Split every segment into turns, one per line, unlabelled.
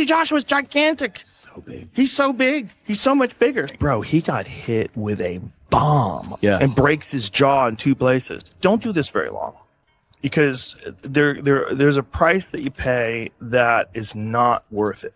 Anthony Joshua's gigantic.
So big.
He's so big. He's so much bigger. Bro, he got hit with a bomb and breaks his jaw in 2 places. Don't do this very long, because there's a price that you pay that is not worth it.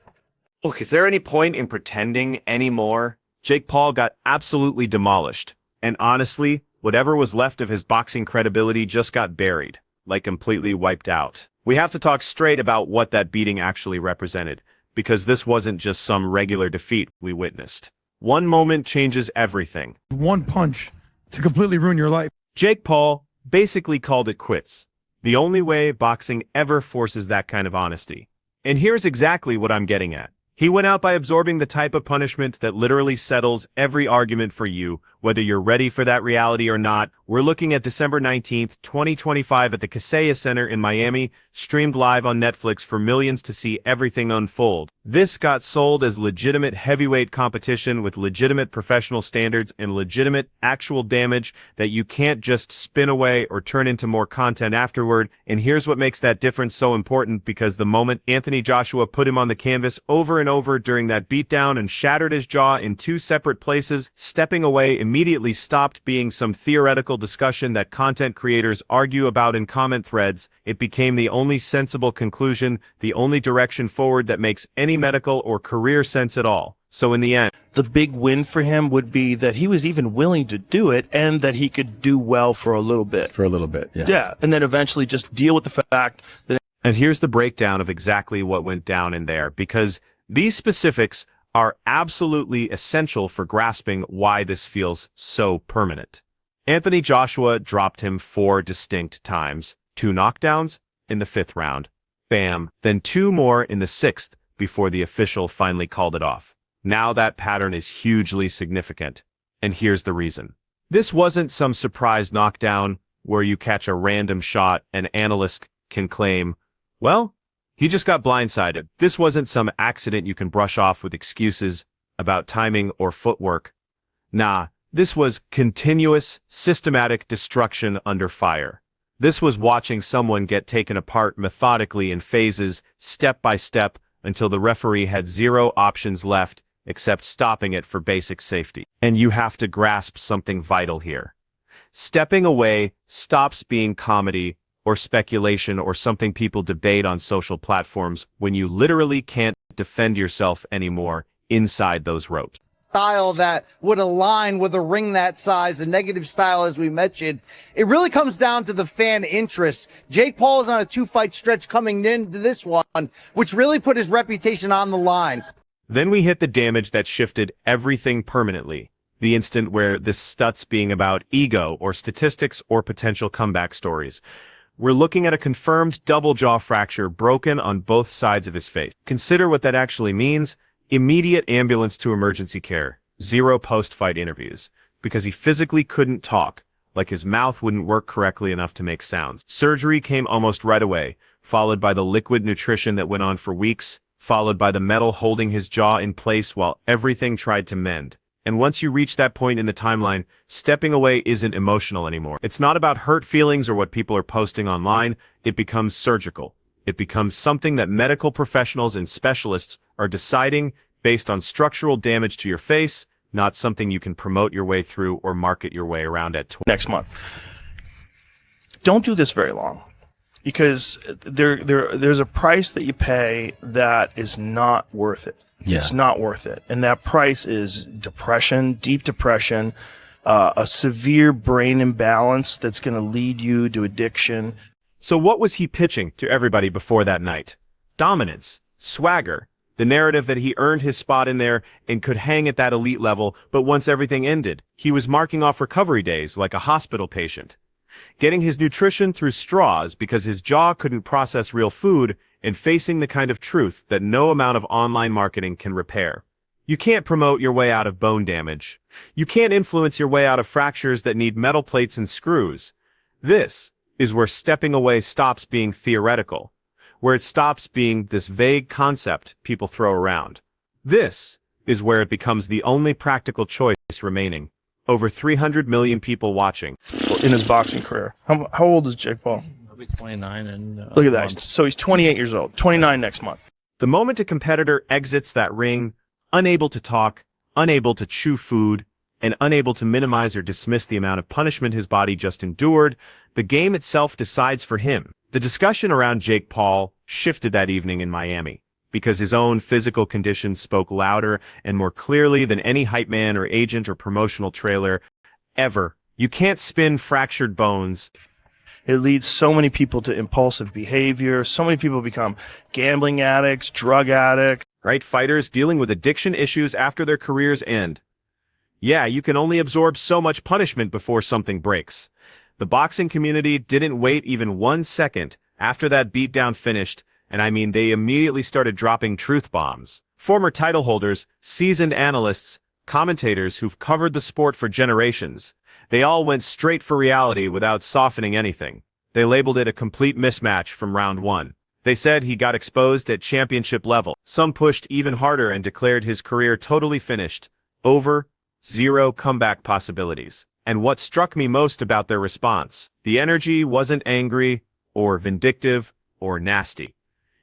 Look, is there any point in pretending anymore? Jake Paul got absolutely demolished. And honestly, whatever was left of his boxing credibility just got buried, like completely wiped out. We have to talk straight about what that beating actually represented, because this wasn't just some regular defeat we witnessed. One moment changes everything.
One punch to completely ruin your life.
Jake Paul basically called it quits. The only way boxing ever forces that kind of honesty. And here's exactly what I'm getting at. He went out by absorbing the type of punishment that literally settles every argument for you, whether you're ready for that reality or not. We're looking at December 19th, 2025 at the Kaseya Center in Miami, streamed live on Netflix for millions to see everything unfold. This got sold as legitimate heavyweight competition with legitimate professional standards and legitimate actual damage that you can't just spin away or turn into more content afterward. And here's what makes that difference so important, because the moment Anthony Joshua put him on the canvas over and over during that beatdown and shattered his jaw in 2 separate places, stepping away immediately stopped being some theoretical discussion that content creators argue about in comment threads. It became the only sensible conclusion, the only direction forward that makes any medical or career sense at all. So in the end,
the big win for him would be that he was even willing to do it, and that he could do well for a little bit. Yeah, and then eventually just deal with the fact that...
And here's the breakdown of exactly what went down in there, because these specifics are absolutely essential for grasping why this feels so permanent. Anthony Joshua dropped him 4 distinct times, 2 knockdowns in the 5th round, bam, then 2 more in the 6th before the official finally called it off. Now that pattern is hugely significant, and here's the reason. This wasn't some surprise knockdown where you catch a random shot and analysts can claim, well, he just got blindsided. This wasn't some accident you can brush off with excuses about timing or footwork. Nah, this was continuous, systematic destruction under fire. This was watching someone get taken apart methodically in phases, step by step, until the referee had 0 options left except stopping it for basic safety. And you have to grasp something vital here. Stepping away stops being comedy or speculation or something people debate on social platforms when you literally can't defend yourself anymore inside those ropes.
Style that would align with a ring that size, a negative style, as we mentioned. It really comes down to the fan interest. Jake Paul is on a 2-fight stretch coming into this one, which really put his reputation on the line.
Then we hit the damage that shifted everything permanently. The instant where this stut's being about ego or statistics or potential comeback stories. We're looking at a confirmed double jaw fracture broken on both sides of his face. Consider what that actually means. Immediate ambulance to emergency care, 0 post-fight interviews, because he physically couldn't talk, like his mouth wouldn't work correctly enough to make sounds. Surgery came almost right away, followed by the liquid nutrition that went on for weeks, followed by the metal holding his jaw in place while everything tried to mend. And once you reach that point in the timeline, stepping away isn't emotional anymore. It's not about hurt feelings or what people are posting online. It becomes surgical. It becomes something that medical professionals and specialists are deciding based on structural damage to your face, not something you can promote your way through or market your way around at
next month. Don't do this very long, because there's a price that you pay that is not worth it. It's not worth it. And that price is depression, deep depression, a severe brain imbalance that's going to lead you to addiction.
So what was he pitching to everybody before that night? Dominance, swagger, the narrative that he earned his spot in there and could hang at that elite level, but once everything ended, he was marking off recovery days like a hospital patient. Getting his nutrition through straws because his jaw couldn't process real food, and facing the kind of truth that no amount of online marketing can repair. You can't promote your way out of bone damage. You can't influence your way out of fractures that need metal plates and screws. This is where stepping away stops being theoretical, where it stops being this vague concept people throw around. This is where it becomes the only practical choice remaining. Over 300 million people watching.
In his boxing career. How old is Jake Paul?
He'll be 29 and
look at that. So he's 28 years old. 29 next month.
The moment a competitor exits that ring, unable to talk, unable to chew food, and unable to minimize or dismiss the amount of punishment his body just endured, the game itself decides for him. The discussion around Jake Paul shifted that evening in Miami, because his own physical condition spoke louder and more clearly than any hype man or agent or promotional trailer ever. You can't spin fractured bones.
It leads so many people to impulsive behavior. So many people become gambling addicts, drug addicts.
Right? Fighters dealing with addiction issues after their careers end. Yeah, you can only absorb so much punishment before something breaks. The boxing community didn't wait even 1 second after that beatdown finished, and I mean they immediately started dropping truth bombs. Former title holders, seasoned analysts, commentators who've covered the sport for generations, they all went straight for reality without softening anything. They labeled it a complete mismatch from round one. They said he got exposed at championship level. Some pushed even harder and declared his career totally finished. Over, zero comeback possibilities. And what struck me most about their response, the energy wasn't angry, or vindictive, or nasty.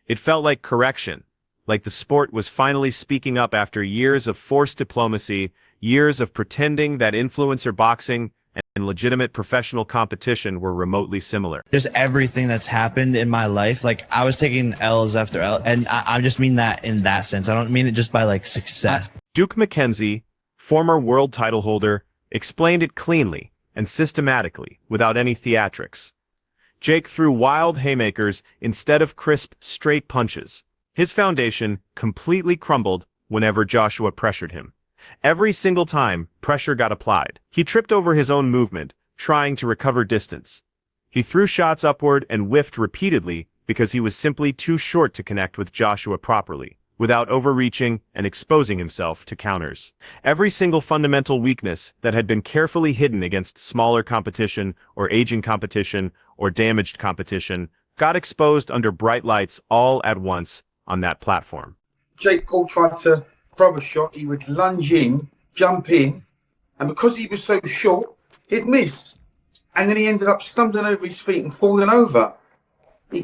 It felt like correction, like the sport was finally speaking up after years of forced diplomacy, years of pretending that influencer boxing and legitimate professional competition were remotely similar.
Just everything that's happened in my life, like I was taking L's after L, and I just mean that in that sense. I don't mean it just by like success.
Duke McKenzie, former world title holder, explained it cleanly and systematically without any theatrics. Jake threw wild haymakers instead of crisp, straight punches. His foundation completely crumbled whenever Joshua pressured him. Every single time pressure got applied, he tripped over his own movement, trying to recover distance. He threw shots upward and whiffed repeatedly because he was simply too short to connect with Joshua properly, without overreaching and exposing himself to counters. Every single fundamental weakness that had been carefully hidden against smaller competition or aging competition or damaged competition got exposed under bright lights all at once on that platform.
Jake Paul tried to throw a shot, he would lunge in, jump in, and because he was so short, he'd miss. And then he ended up stumbling over his feet and falling over.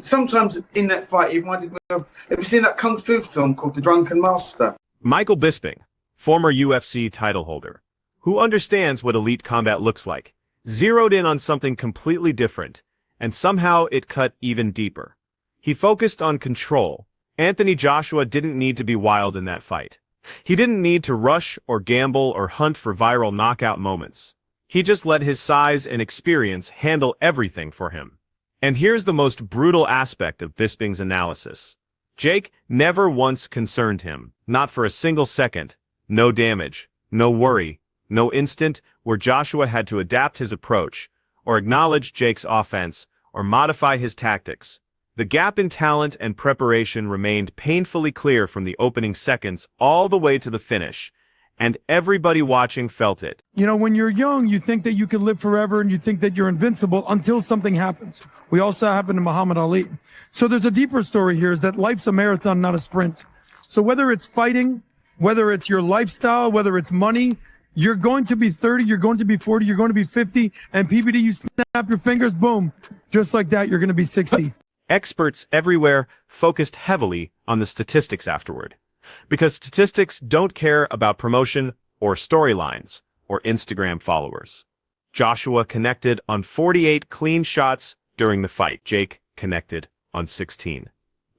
Sometimes in that fight, it reminded me of, have you seen that Kung Fu film called The Drunken Master?
Michael Bisping, former UFC title holder, who understands what elite combat looks like, zeroed in on something completely different, and somehow it cut even deeper. He focused on control. Anthony Joshua didn't need to be wild in that fight. He didn't need to rush or gamble or hunt for viral knockout moments. He just let his size and experience handle everything for him. And here's the most brutal aspect of Bisping's analysis. Jake never once concerned him, not for a single second. No damage, no worry, no instant where Joshua had to adapt his approach, or acknowledge Jake's offense, or modify his tactics. The gap in talent and preparation remained painfully clear from the opening seconds all the way to the finish, and everybody watching felt it.
You know, when you're young, you think that you can live forever and you think that you're invincible until something happens. We also happened to Muhammad Ali. So there's a deeper story here, is that life's a marathon, not a sprint. So whether it's fighting, whether it's your lifestyle, whether it's money, you're going to be 30, you're going to be 40, you're going to be 50, and PBD, you snap your fingers, boom. Just like that, you're going to be 60.
Experts everywhere focused heavily on the statistics afterward, because statistics don't care about promotion or storylines or Instagram followers. Joshua connected on 48 clean shots during the fight. Jake connected on 16.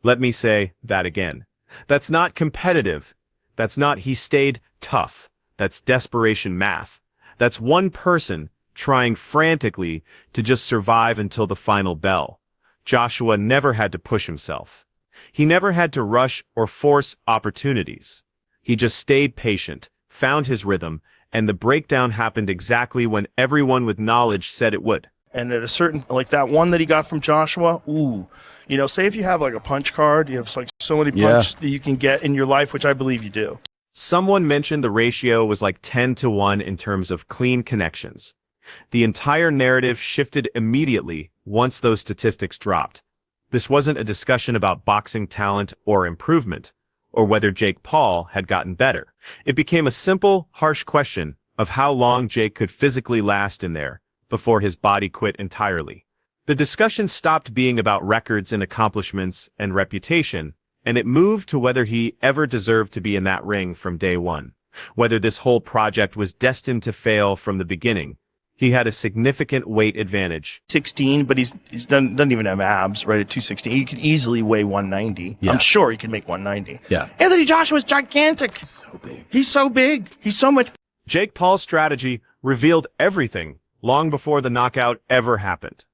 Let me say that again. That's not competitive. That's not he stayed tough. That's desperation math. That's one person trying frantically to just survive until the final bell. Joshua never had to push himself. He never had to rush or force opportunities. He just stayed patient, found his rhythm, and the breakdown happened exactly when everyone with knowledge said it would.
And at a certain, like that one that he got from Joshua, ooh, you know, say if you have like a punch card, you have like so many punches that you can get in your life, which I believe you do.
Someone mentioned the ratio was like 10-to-1 in terms of clean connections. The entire narrative shifted immediately once those statistics dropped. This wasn't a discussion about boxing talent or improvement, or whether Jake Paul had gotten better. It became a simple, harsh question of how long Jake could physically last in there before his body quit entirely. The discussion stopped being about records and accomplishments and reputation, and it moved to whether he ever deserved to be in that ring from day one. Whether this whole project was destined to fail from the beginning. He had a significant weight advantage.
16, but doesn't even have abs, right? At 216, he could easily weigh 190.
Yeah.
I'm sure he could make 190.
Yeah.
Anthony Joshua's gigantic. So big. He's so big. He's so much.
Jake Paul's strategy revealed everything long before the knockout ever happened.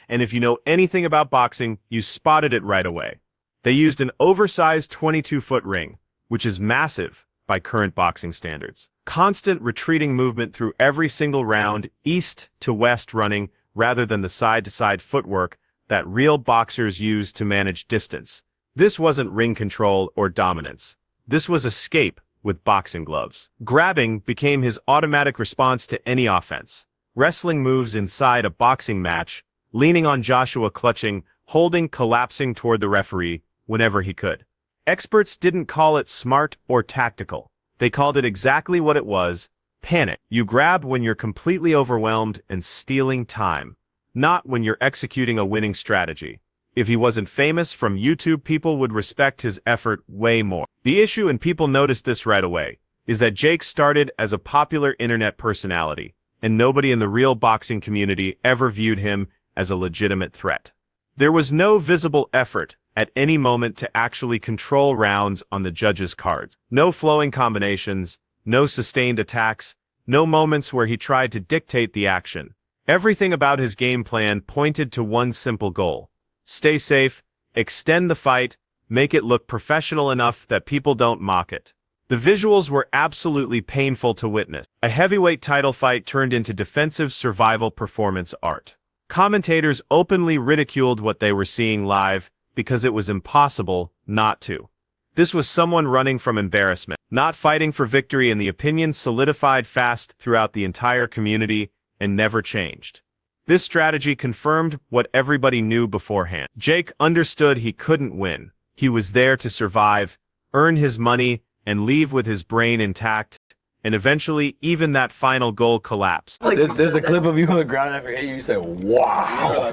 And if you know anything about boxing, you spotted it right away. They used an oversized 22-foot ring, which is massive by current boxing standards. Constant retreating movement through every single round, east to west running, rather than the side-to-side footwork that real boxers use to manage distance. This wasn't ring control or dominance. This was escape with boxing gloves. Grabbing became his automatic response to any offense. Wrestling moves inside a boxing match, leaning on Joshua clutching, holding, collapsing toward the referee whenever he could. Experts didn't call it smart or tactical. They called it exactly what it was, panic. You grab when you're completely overwhelmed and stealing time, not when you're executing a winning strategy. If he wasn't famous from YouTube, people would respect his effort way more. The issue, and people noticed this right away, is that Jake started as a popular internet personality, and nobody in the real boxing community ever viewed him as a legitimate threat. There was no visible effort at any moment to actually control rounds on the judges' cards. No flowing combinations, no sustained attacks, no moments where he tried to dictate the action. Everything about his game plan pointed to one simple goal. Stay safe, extend the fight, make it look professional enough that people don't mock it. The visuals were absolutely painful to witness. A heavyweight title fight turned into defensive survival performance art. Commentators openly ridiculed what they were seeing live because it was impossible not to. This was someone running from embarrassment, not fighting for victory, and the opinion solidified fast throughout the entire community and never changed. This strategy confirmed what everybody knew beforehand. Jake understood he couldn't win. He was there to survive, earn his money, and leave with his brain intact, and eventually even that final goal collapsed.
There's a clip of you on the ground after you say, wow.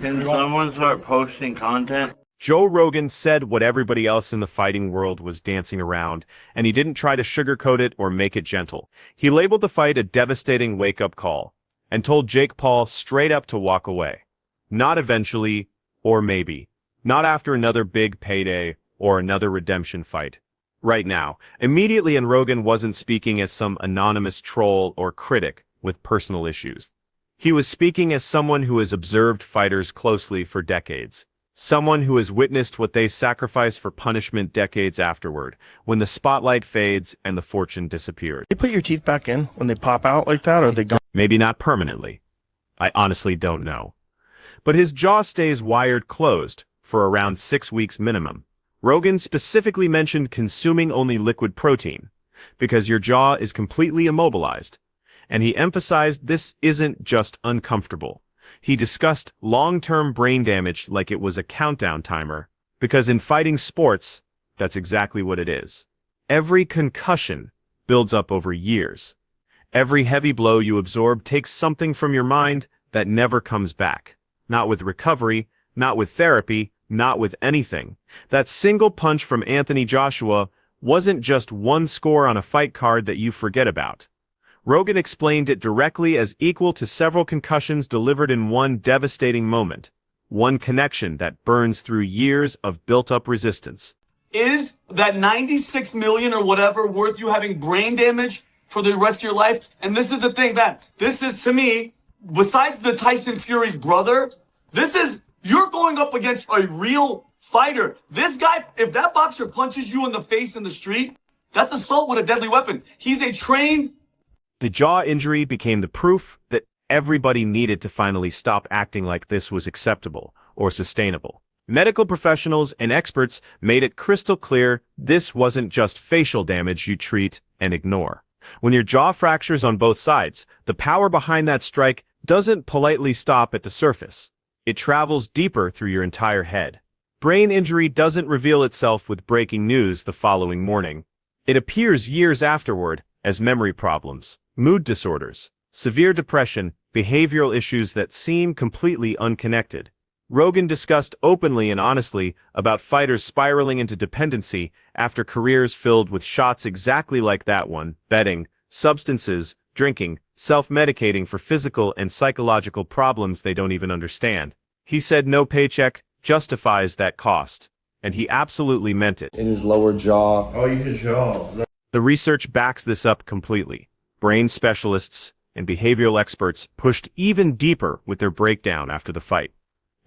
Can someone start posting content?
Joe Rogan said what everybody else in the fighting world was dancing around, and he didn't try to sugarcoat it or make it gentle. He labeled the fight a devastating wake-up call, and told Jake Paul straight up to walk away. Not eventually, or maybe. Not after another big payday or another redemption fight. Right now, immediately, and Rogan wasn't speaking as some anonymous troll or critic with personal issues. He was speaking as someone who has observed fighters closely for decades. Someone who has witnessed what they sacrifice for punishment decades afterward, when the spotlight fades and the fortune disappears.
They put your teeth back in when they pop out like that, or are they gone?
Maybe not permanently. I honestly don't know. But his jaw stays wired closed for around 6 weeks minimum. Rogan specifically mentioned consuming only liquid protein, because your jaw is completely immobilized. And he emphasized this isn't just uncomfortable. He discussed long-term brain damage like it was a countdown timer, because in fighting sports, that's exactly what it is. Every concussion builds up over years. Every heavy blow you absorb takes something from your mind that never comes back. Not with recovery, not with therapy, not with anything. That single punch from Anthony Joshua wasn't just one score on a fight card that you forget about. Rogan explained it directly as equal to several concussions delivered in one devastating moment. One connection that burns through years of built-up resistance.
Is that 96 million or whatever worth you having brain damage for the rest of your life? And this is the thing, that this is, to me, besides the Tyson Fury's brother, you're going up against a real fighter. This guy, if that boxer punches you in the face in the street, that's assault with a deadly weapon. He's a trained...
The jaw injury became the proof that everybody needed to finally stop acting like this was acceptable or sustainable. Medical professionals and experts made it crystal clear this wasn't just facial damage you treat and ignore. When your jaw fractures on both sides, the power behind that strike doesn't politely stop at the surface. It travels deeper through your entire head. Brain injury doesn't reveal itself with breaking news the following morning. It appears years afterward as memory problems, mood disorders, severe depression, behavioral issues that seem completely unconnected. Rogan discussed openly and honestly about fighters spiraling into dependency after careers filled with shots exactly like that one, betting, substances, drinking, self-medicating for physical and psychological problems they don't even understand. He said no paycheck justifies that cost, and he absolutely meant it.
In his lower jaw.
Oh, your jaw.
The research backs this up completely. Brain specialists and behavioral experts pushed even deeper with their breakdown after the fight.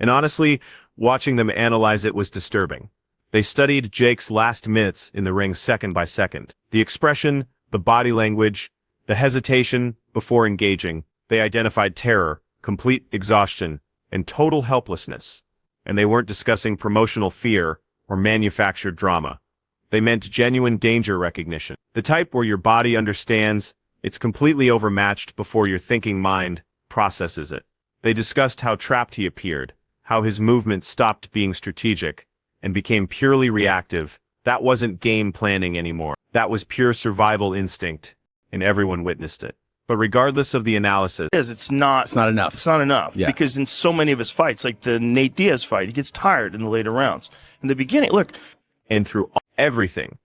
And honestly, watching them analyze it was disturbing. They studied Jake's last minutes in the ring second by second. The expression, the body language, the hesitation before engaging. They identified terror, complete exhaustion, and total helplessness. And they weren't discussing promotional fear or manufactured drama. They meant genuine danger recognition. The type where your body understands it's completely overmatched before your thinking mind processes it. They discussed how trapped he appeared, how his movement stopped being strategic and became purely reactive. That wasn't game planning anymore. That was pure survival instinct, and everyone witnessed it. But regardless of the analysis,
It's not
enough.
It's not enough.
Yeah.
Because in so many of his fights, like the Nate Diaz fight, he gets tired in the later rounds. In the beginning, look,
and through everything,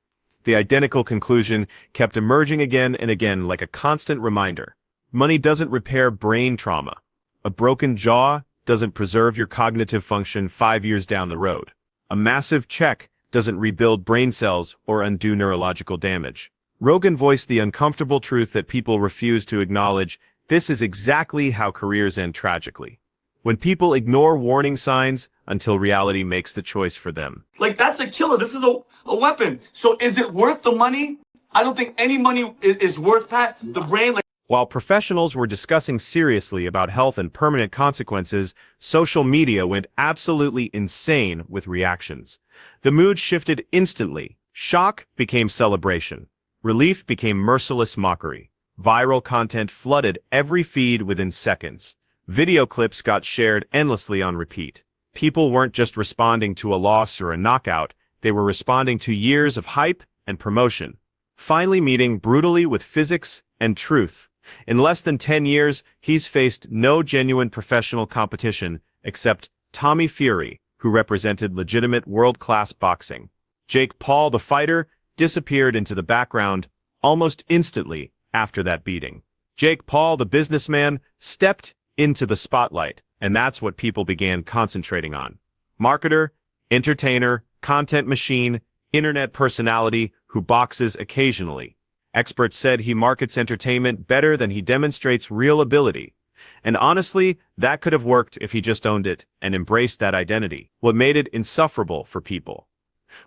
the identical conclusion kept emerging again and again like a constant reminder. Money doesn't repair brain trauma. A broken jaw doesn't preserve your cognitive function 5 years down the road. A massive check doesn't rebuild brain cells or undo neurological damage. Rogan voiced the uncomfortable truth that people refuse to acknowledge. This is exactly how careers end tragically. When people ignore warning signs until reality makes the choice for them.
Like, that's a killer. This is a weapon. So is it worth the money? I don't think any money is worth that. The brain, like,
While professionals were discussing seriously about health and permanent consequences, social media went absolutely insane with reactions. The mood shifted instantly. Shock became celebration. Relief became merciless mockery. Viral content flooded every feed within seconds. Video clips got shared endlessly on repeat. People weren't just responding to a loss or a knockout, they were responding to years of hype and promotion. Finally meeting brutally with physics and truth. In less than 10 years, he's faced no genuine professional competition except Tommy Fury, who represented legitimate world-class boxing. Jake Paul, the fighter, disappeared into the background almost instantly after that beating. Jake Paul, the businessman, stepped into the spotlight, and that's what people began concentrating on. Marketer, entertainer, content machine, internet personality who boxes occasionally. Experts said he markets entertainment better than he demonstrates real ability. And honestly, that could have worked if he just owned it and embraced that identity. What made it insufferable for people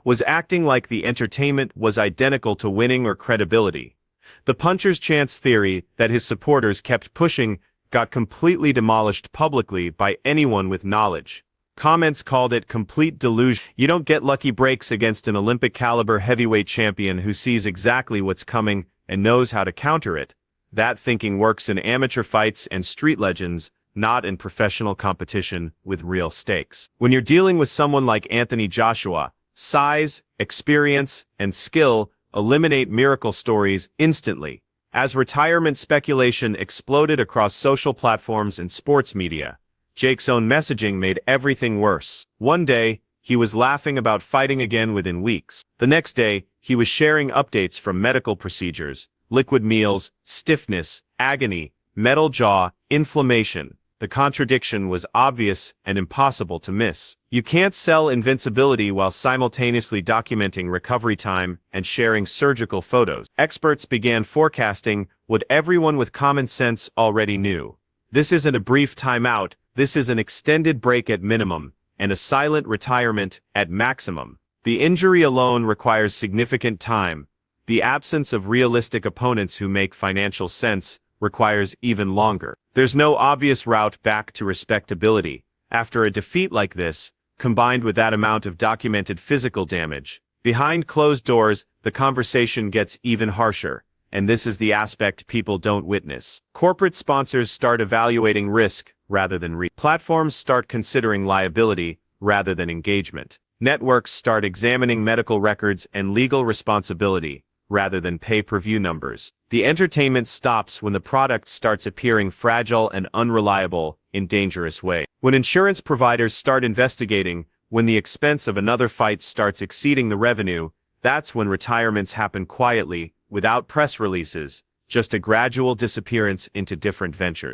was acting like the entertainment was identical to winning or credibility. The puncher's chance theory that his supporters kept pushing got completely demolished publicly by anyone with knowledge. Comments called it complete delusion. You don't get lucky breaks against an Olympic-caliber heavyweight champion who sees exactly what's coming and knows how to counter it. That thinking works in amateur fights and street legends, not in professional competition with real stakes. When you're dealing with someone like Anthony Joshua, size, experience, and skill eliminate miracle stories instantly. As retirement speculation exploded across social platforms and sports media, Jake's own messaging made everything worse. One day, he was laughing about fighting again within weeks. The next day, he was sharing updates from medical procedures, liquid meals, stiffness, agony, metal jaw, inflammation. The contradiction was obvious and impossible to miss. You can't sell invincibility while simultaneously documenting recovery time and sharing surgical photos. Experts began forecasting what everyone with common sense already knew. This isn't a brief timeout, this is an extended break at minimum, and a silent retirement at maximum. The injury alone requires significant time. The absence of realistic opponents who make financial sense requires even longer. There's no obvious route back to respectability. After a defeat like this, combined with that amount of documented physical damage, behind closed doors, the conversation gets even harsher. And this is the aspect people don't witness. Corporate sponsors start evaluating risk rather than platforms start considering liability rather than engagement. Networks start examining medical records and legal responsibility rather than pay-per-view numbers. The entertainment stops when the product starts appearing fragile and unreliable in dangerous ways. When insurance providers start investigating, when the expense of another fight starts exceeding the revenue, that's when retirements happen quietly, without press releases, just a gradual disappearance into different ventures.